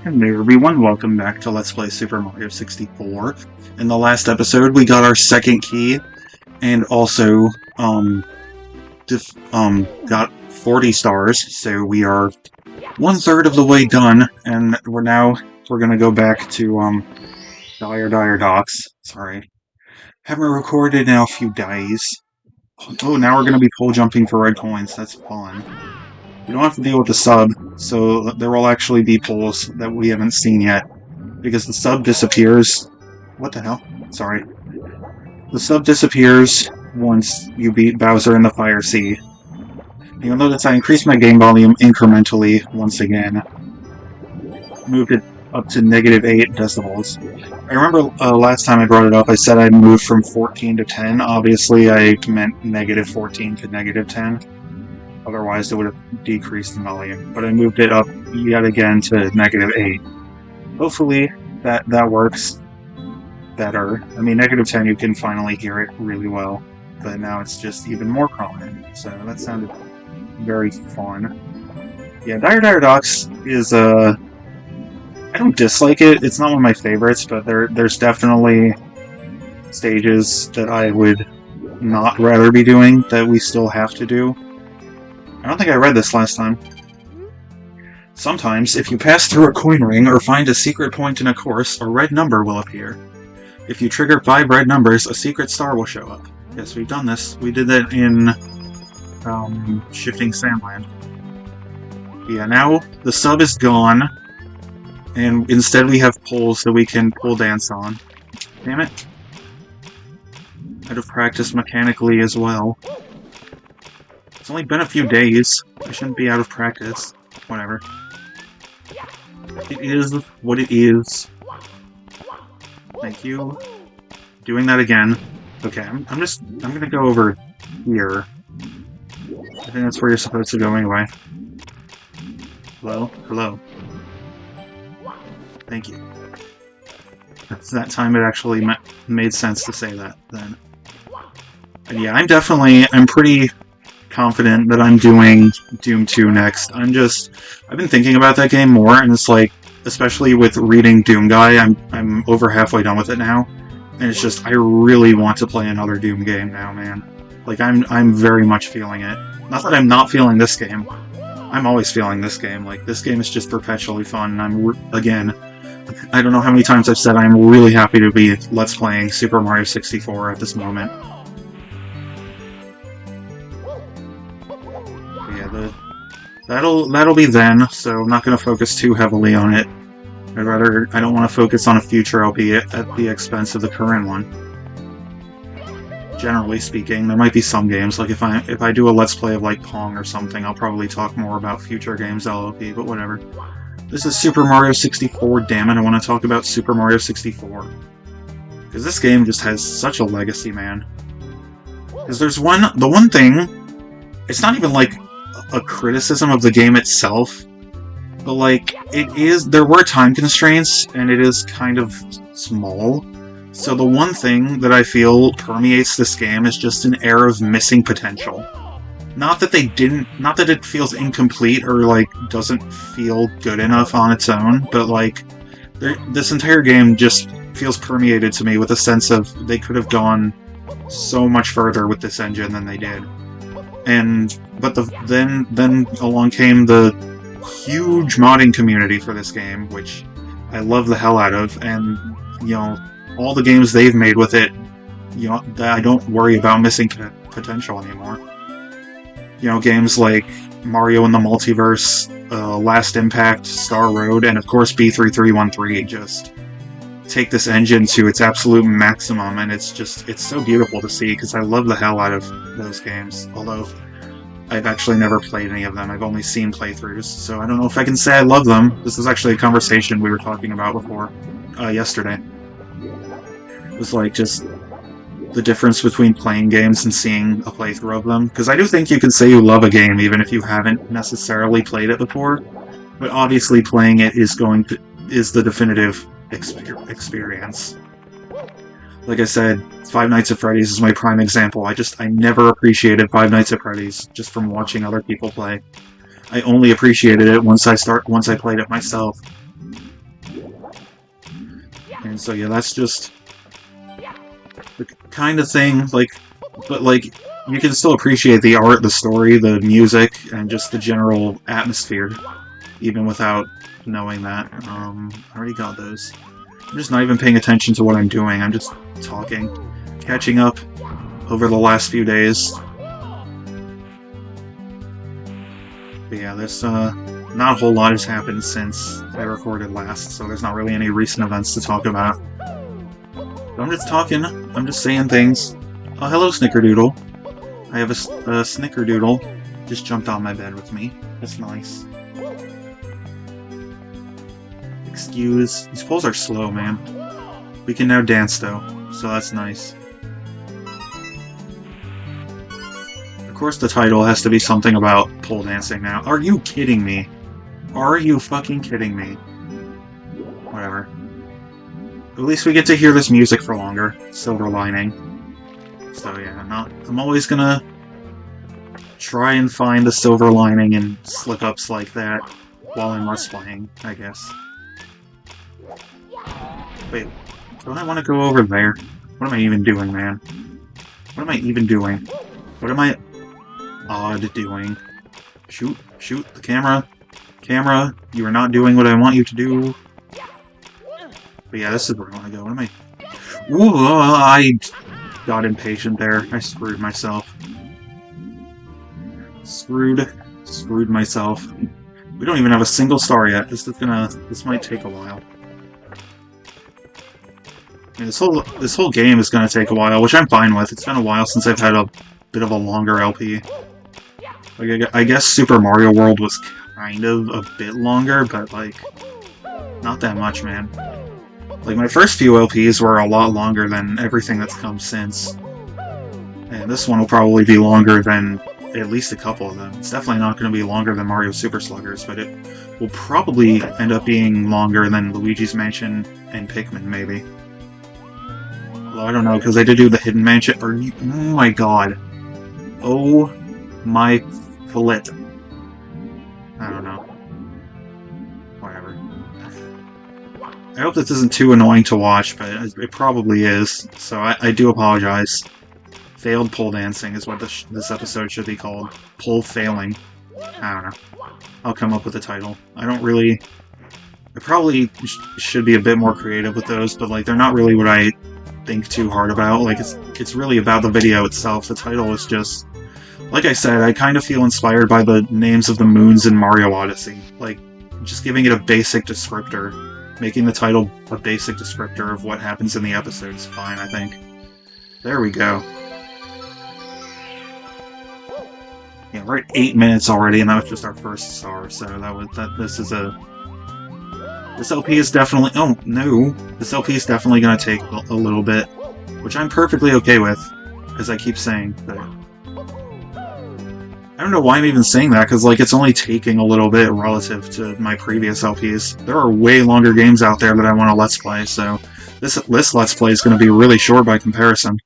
Hello everyone, welcome back to Let's Play Super Mario 64. In the last episode, we got our second key, and also, got 40 stars, so we are 1/3 of the way done, and we're gonna go back to, Dire Docks. Sorry. Haven't recorded in a few days. Oh, now we're gonna be pole jumping for red coins, that's fun. We don't have to deal with the sub, so there will actually be poles that we haven't seen yet. Because the sub disappears... What the hell? Sorry. The sub disappears once you beat Bowser in the Fire Sea. You'll notice I increased my game volume incrementally once again. Moved it up to -8 decibels. I remember last time I brought it up, I said I moved from 14 to 10. Obviously, I meant -14 to -10. Otherwise, it would have decreased in volume. But I moved it up yet again to -8. Hopefully, that works better. I mean, -10, you can finally hear it really well. But now it's just even more prominent. So that sounded very fun. Yeah, Dire Docks is, I don't dislike it. It's not one of my favorites, but there's definitely stages that I would not rather be doing that we still have to do. I don't think I read this last time. Sometimes, if you pass through a coin ring or find a secret point in a course, a red number will appear. If you trigger 5 red numbers, a secret star will show up. Yes, we've done this. We did that in Shifting Sandland. Yeah, now the sub is gone, and instead we have poles that we can pole dance on. Damn it. Out of practice mechanically as well. It's only been a few days. I shouldn't be out of practice. Whatever. It is what it is. Thank you. Doing that again. Okay, I'm gonna go over here. I think that's where you're supposed to go anyway. Hello? Hello. Thank you. That time it actually made sense to say that then. And yeah, I'm pretty confident that I'm doing Doom 2 next. I've been thinking about that game more, and it's like, especially with reading Doom Guy, I'm over halfway done with it now, and it's just, I really want to play another Doom game now, man. Like, I'm very much feeling it. Not that I'm not feeling this game. I'm always feeling this game. Like, this game is just perpetually fun, and again, I don't know how many times I've said I'm really happy to be Let's Playing Super Mario 64 at this moment. That'll be then, so I'm not going to focus too heavily on it. I don't want to focus on a future LP at the expense of the current one. Generally speaking, there might be some games, like if I do a Let's Play of like Pong or something, I'll probably talk more about future games LP, but whatever. This is Super Mario 64, damn it, I want to talk about Super Mario 64. Because this game just has such a legacy, man. Because the one thing, it's not even like a criticism of the game itself, but like, there were time constraints, and it is kind of small. So the one thing that I feel permeates this game is just an air of missing potential. Not that it feels incomplete or like doesn't feel good enough on its own, but like, this entire game just feels permeated to me with a sense of they could have gone so much further with this engine than they did. But then along came the huge modding community for this game, which I love the hell out of, and, you know, all the games they've made with it, you know, I don't worry about missing potential anymore. You know, games like Mario in the Multiverse, Last Impact, Star Road, and of course B3313 just take this engine to its absolute maximum, and it's so beautiful to see, because I love the hell out of those games, although I've actually never played any of them. I've only seen playthroughs, so I don't know if I can say I love them. This is actually a conversation we were talking about before, yesterday. It was like, just the difference between playing games and seeing a playthrough of them, because I do think you can say you love a game even if you haven't necessarily played it before, but obviously playing it is the definitive experience. Like I said, Five Nights at Freddy's is my prime example. I never appreciated Five Nights at Freddy's just from watching other people play. I only appreciated it once I played it myself. And so yeah, that's just the kind of thing, like, but like, you can still appreciate the art, the story, the music, and just the general atmosphere, even without knowing that. I already got those. I'm just not even paying attention to what I'm doing, I'm just talking, catching up over the last few days. But yeah, there's not a whole lot has happened since I recorded last, so there's not really any recent events to talk about. But I'm just talking, I'm just saying things. Oh, hello, Snickerdoodle. I have a Snickerdoodle just jumped on my bed with me. That's nice. Excuse. These poles are slow, man. We can now dance, though, so that's nice. Of course the title has to be something about pole dancing now. Are you kidding me? Are you fucking kidding me? Whatever. At least we get to hear this music for longer. Silver lining. So yeah, I'm always gonna try and find the silver lining in slip-ups like that while I'm Let's Playing, I guess. Wait, don't I want to go over there? What am I even doing, man? What am I even doing? What am I odd doing? Shoot, shoot, the camera. Camera, you are not doing what I want you to do. But yeah, this is where I want to go. What am I... Whoa, I got impatient there. I screwed myself. Screwed myself. We don't even have a single star yet. This might take a while. I mean, this whole game is gonna take a while, which I'm fine with. It's been a while since I've had a bit of a longer LP. Like, I guess Super Mario World was kind of a bit longer, but like, not that much, man. Like, my first few LPs were a lot longer than everything that's come since. And this one will probably be longer than at least a couple of them. It's definitely not going to be longer than Mario Super Sluggers, but it will probably end up being longer than Luigi's Mansion and Pikmin, maybe. Although I don't know, because I did do the Hidden Mansion. Oh my god. Oh my flit. I don't know. Whatever. I hope this isn't too annoying to watch, but it probably is, so I do apologize. Failed pole dancing is what this episode should be called. Pole failing. I don't know. I'll come up with a title. I probably should be a bit more creative with those, but like, they're not really what I think too hard about. Like, it's really about the video itself. The title is just... Like I said, I kind of feel inspired by the names of the moons in Mario Odyssey. Like, just giving it a basic descriptor. Making the title a basic descriptor of what happens in the episode is fine, I think. There we go. Yeah, we're at 8 minutes already, and that was just our first star, so this LP is definitely... Oh, no! This LP is definitely gonna take a little bit, which I'm perfectly okay with, as I keep saying, but... I don't know why I'm even saying that, because like, it's only taking a little bit relative to my previous LPs. There are way longer games out there that I want to Let's Play, so this Let's Play is going to be really short by comparison.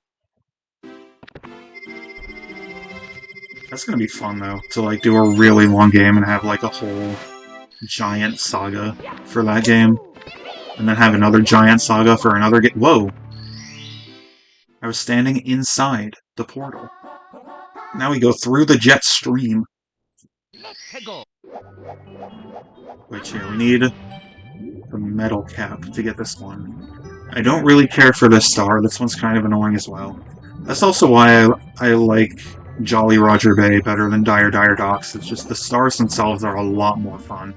That's going to be fun, though, to like do a really long game and have like a whole giant saga for that game, and then have another giant saga for another game. Whoa! I was standing inside the portal. Now we go through the jet stream. Which, yeah, we need the metal cap to get this one. I don't really care for this star. This one's kind of annoying as well. That's also why I like Jolly Roger Bay better than Dire Dire Docks. It's just the stars themselves are a lot more fun.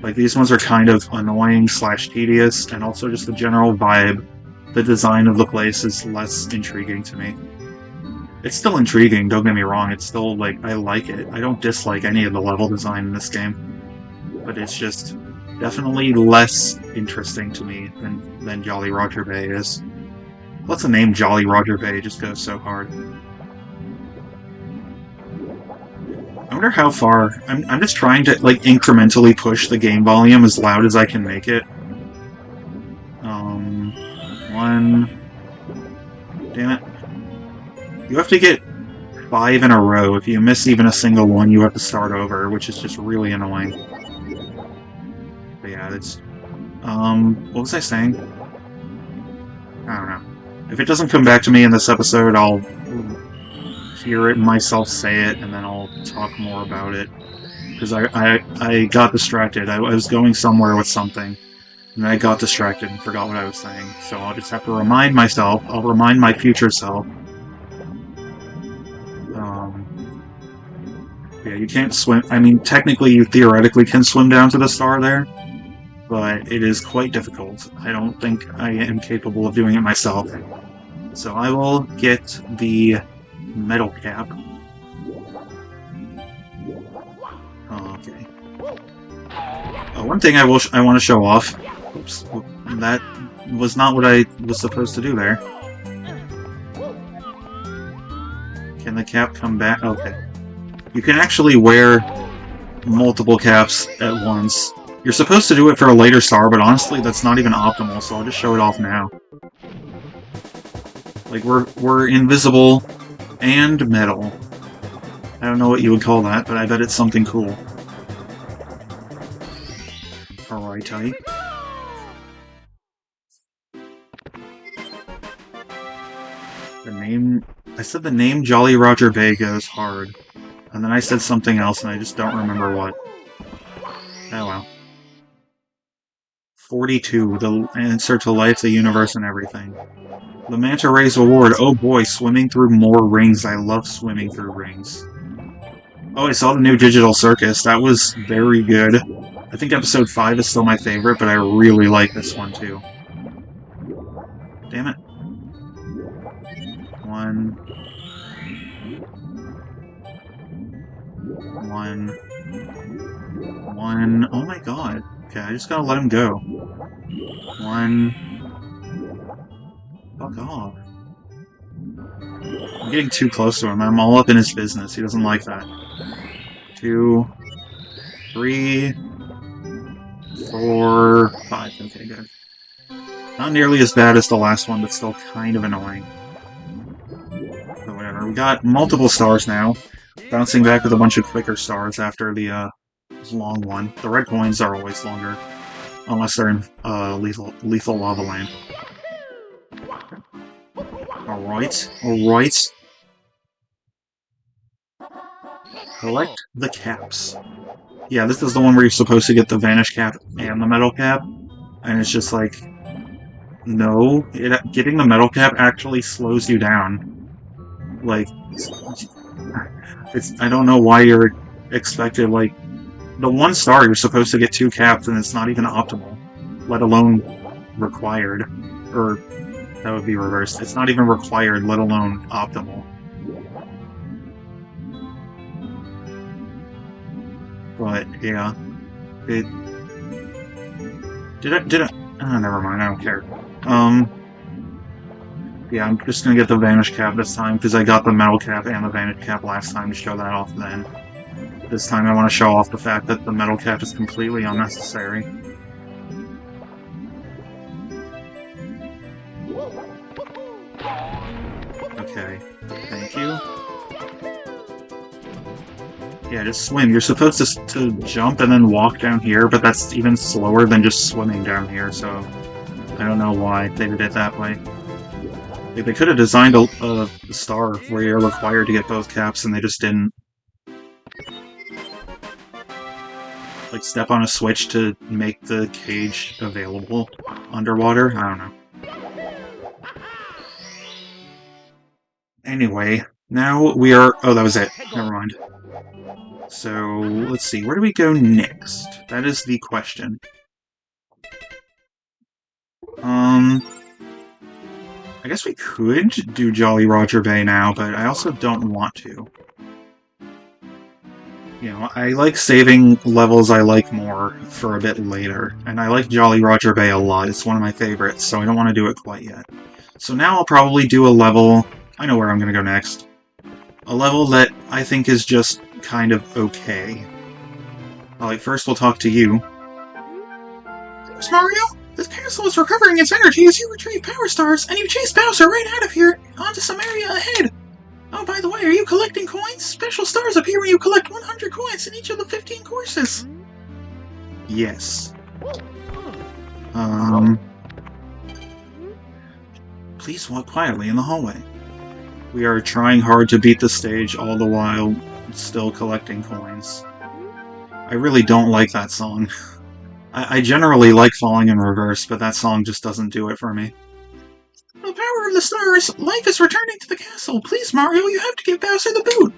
Like, these ones are kind of annoying / tedious, and also just the general vibe. The design of the place is less intriguing to me. It's still intriguing, don't get me wrong, it's still, like, I like it. I don't dislike any of the level design in this game. But it's just definitely less interesting to me than Jolly Roger Bay is. What's the name Jolly Roger Bay just goes so hard. I wonder how far... I'm just trying to, like, incrementally push the game volume as loud as I can make it. One... Damn it. You have to get 5 in a row. If you miss even a single one, you have to start over, which is just really annoying. But yeah, it's... what was I saying? I don't know. If it doesn't come back to me in this episode, I'll hear it myself say it, and then I'll talk more about it. Because I got distracted. I was going somewhere with something, and I got distracted and forgot what I was saying. So I'll just have to remind myself. I'll remind my future self. Yeah, you can't swim. I mean, technically, you theoretically can swim down to the star there, but it is quite difficult. I don't think I am capable of doing it myself. So I will get the metal cap. Okay. One thing I want to show off. Oops, that was not what I was supposed to do there. Can the cap come back? Okay. You can actually wear multiple caps at once. You're supposed to do it for a later star, but honestly, that's not even optimal, so I'll just show it off now. Like, we're invisible and metal. I don't know what you would call that, but I bet it's something cool. Alrighty. The name... I said the name Jolly Roger Bay goes hard. And then I said something else, and I just don't remember what. Oh well. 42, the answer to life, the universe, and everything. The Manta Ray's Award. Oh boy, swimming through more rings. I love swimming through rings. Oh, I saw the new Digital Circus. That was very good. I think episode 5 is still my favorite, but I really like this one too. Damn it. One. Oh my god. Okay, I just gotta let him go. One. Fuck off. I'm getting too close to him. I'm all up in his business. He doesn't like that. 2, 3, 4, 5. Okay, good. Not nearly as bad as the last one, but still kind of annoying. But whatever. We got multiple stars now. Bouncing back with a bunch of quicker stars after the long one. The red coins are always longer. Unless they're in lethal lava land. Alright. Collect the caps. Yeah, this is the one where you're supposed to get the vanish cap and the metal cap. And it's just like... No. Getting the metal cap actually slows you down. Like... I don't know why you're expected, like... The one star, you're supposed to get 2 caps, and it's not even optimal. Let alone required. Or, that would be reversed. It's not even required, let alone optimal. But, yeah. Did I? Oh, never mind, I don't care. Yeah, I'm just gonna get the Vanish Cap this time, because I got the Metal Cap and the Vanish Cap last time to show that off then. This time I want to show off the fact that the Metal Cap is completely unnecessary. Okay, thank you. Yeah, just swim. You're supposed to jump and then walk down here, but that's even slower than just swimming down here, so... I don't know why they did it that way. They could have designed a star where you're required to get both caps, and they just didn't. Like, step on a switch to make the cage available underwater? I don't know. Anyway, now we are... Oh, that was it. Never mind. So, let's see. Where do we go next? That is the question. I guess we could do Jolly Roger Bay now, but I also don't want to. You know, I like saving levels I like more for a bit later, and I like Jolly Roger Bay a lot. It's one of my favorites, so I don't want to do it quite yet. So now I'll probably do a level... I know where I'm going to go next. A level that I think is just kind of okay. Alright, first we'll talk to you. There's Mario! This castle is recovering its energy as you retrieve power stars, and you chase Bowser right out of here onto some area ahead. Oh, by the way, are you collecting coins? Special stars appear when you collect 100 coins in each of the 15 courses. Yes. please walk quietly in the hallway. We are trying hard to beat the stage, all the while still collecting coins. I really don't like that song. I generally like Falling in Reverse, but that song just doesn't do it for me. The power of the stars! Life is returning to the castle! Please, Mario, you have to give Bowser the boot!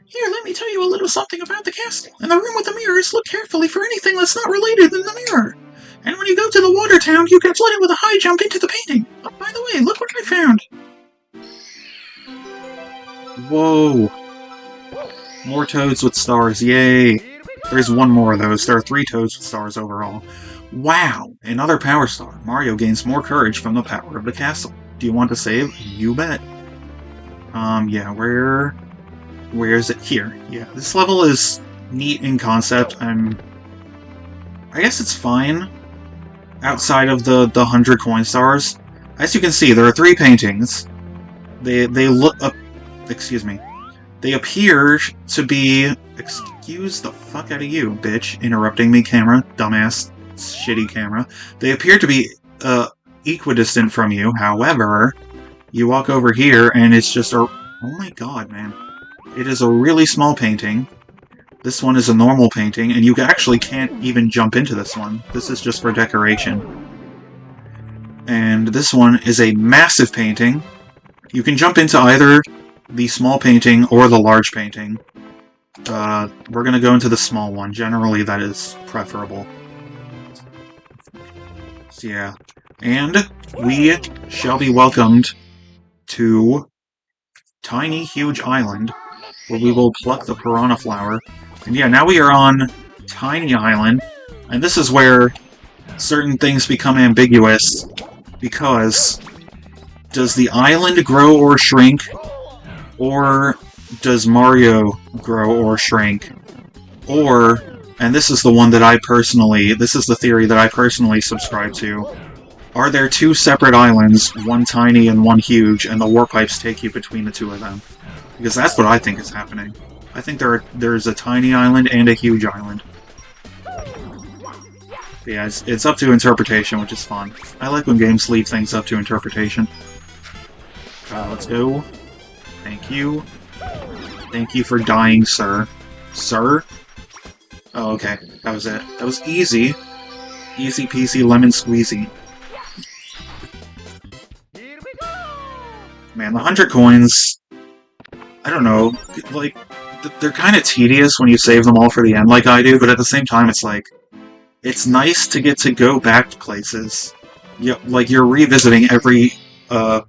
Here, let me tell you a little something about the castle. In the room with the mirrors, look carefully for anything that's not related in the mirror. And when you go to the water town, you can flood it with a high jump into the painting. Oh, by the way, look what I found! Whoa! More toads with stars, yay! There's one more of those. There are 3 toads with stars overall. Wow! Another power star. Mario gains more courage from the power of the castle. Do you want to save? You bet. Yeah, where is it? Here. Yeah, this level is neat in concept. I guess it's fine outside of the 100 coin stars. As you can see, there are 3 paintings. They look up. Excuse me. They appear to be. Excuse the fuck out of you, bitch! Interrupting me, camera, dumbass, shitty camera. They appear to be equidistant from you. However, you walk over here, and it's just a. Oh my god, man! It is a really small painting. This one is a normal painting, and you actually can't even jump into this one. This is just for decoration. And this one is a massive painting. You can jump into either the small painting or the large painting. We're gonna go into the small one. Generally, that is preferable. So, yeah. And we shall be welcomed to Tiny Huge Island, where we will pluck the Piranha Flower. And yeah, now we are on Tiny Island, and this is where certain things become ambiguous, because does the island grow or shrink, or does Mario grow or shrink? Or, and this is the one that this is the theory that I personally subscribe to, are there 2 separate islands, one tiny and one huge, and the warp pipes take you between the 2 of them? Because that's what I think is happening. I think there's a tiny island and a huge island. But yeah, it's up to interpretation, which is fun. I like when games leave things up to interpretation. Let's go. Thank you. Thank you for dying, sir. Sir? Oh, okay. That was it. That was easy. Easy peasy lemon squeezy. Man, the 100 coins... I don't know, like, they're kind of tedious when you save them all for the end like I do, but at the same time it's like, it's nice to get to go back to places. Like, you're revisiting every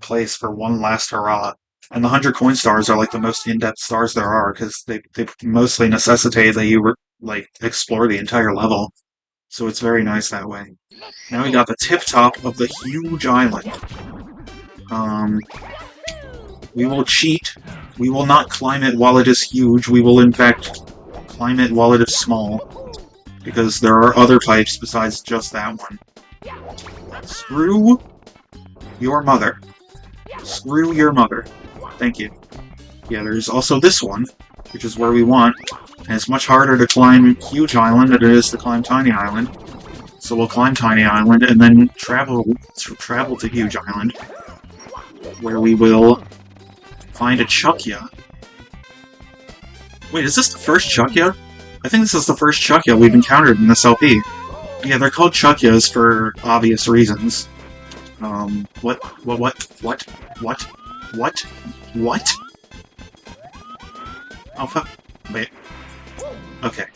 place for one last hurrah. And the 100 coin stars are like the most in-depth stars there are, because they mostly necessitate that you explore the entire level. So it's very nice that way. Now we got the tip-top of the huge island. We will cheat. We will not climb it while it is huge. We will, in fact, climb it while it is small. Because there are other pipes besides just that one. Screw your mother. Screw your mother. Thank you. Yeah, there's also this one, which is where we want. And it's much harder to climb Huge Island than it is to climb Tiny Island. So we'll climb Tiny Island and then travel to Huge Island, where we will find a Chuckya. Wait, is this the first Chuckya? I think this is the first Chuckya we've encountered in this LP. Yeah, they're called Chuckyas for obvious reasons. What? Oh, fuck. Wait. Okay.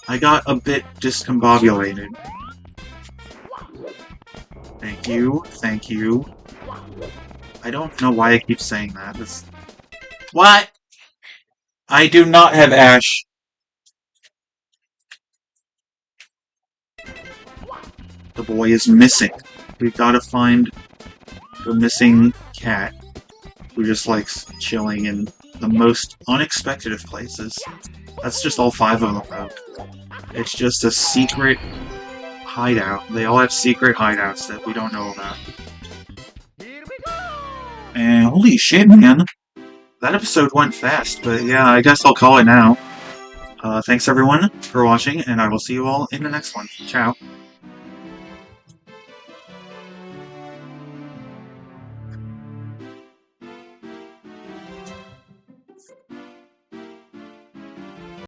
I got a bit discombobulated. Thank you. I don't know why I keep saying that. What? I do not have Ash. The boy is missing. We've got to find the missing cat, who just likes chilling in the most unexpected of places. That's just all 5 of them, though. It's just a secret hideout. They all have secret hideouts that we don't know about. And holy shit, man. That episode went fast, but yeah, I guess I'll call it now. Thanks everyone for watching, and I will see you all in the next one. Ciao.